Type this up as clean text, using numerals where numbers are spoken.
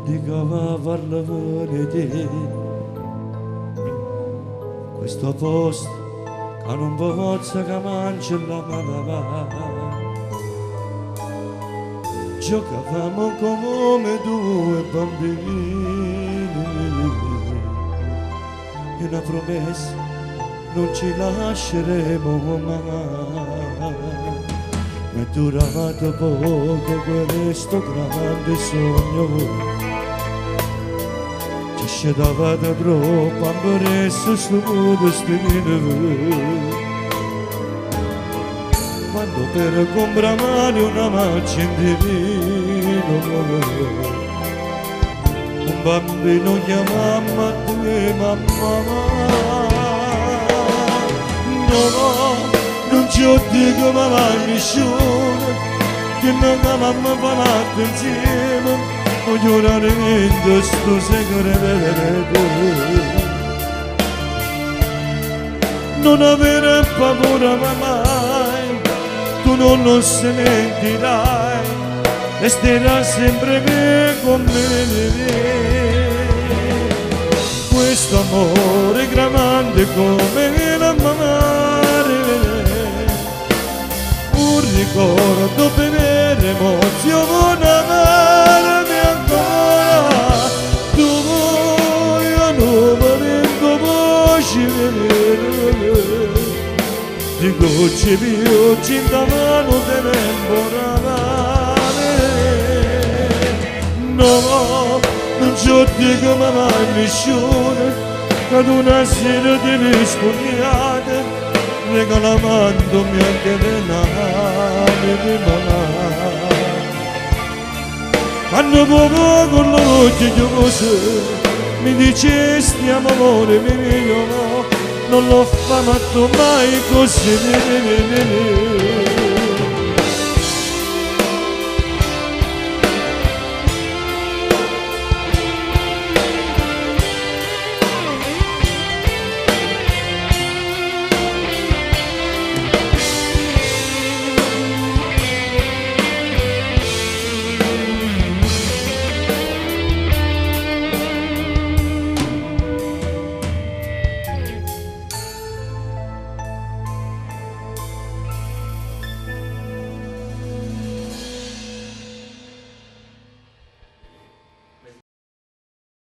dica va a farla vedere questo posto che non pozza che mangia la mamma. Giocavamo come due bambini e una promessa non ci lasceremo mai. Ma è durato poco questo grande sogno, ci scendava da troppo amore sto destino. Quando per comprare una macchina di vino un bambino chiamava due mamma. No, non ci ho detto ma va nessuno che non la mamma fa latte insieme voglio raramente sto segreto. Non avere paura mai, tu non se mentirai, resterai sempre con me. Questo amore grande come la mare, un ricordo per emozione amarmi ancora, tu vuoi a nome voce di gocce più cintavano temporale. No, non ci dico ma mai nessuno ad una sera di rispogliate regalamandomi anche le navi di mamma. Quando poco con l'occhio chiuso mi dicesti amore mio, non l'ho fatto mai così.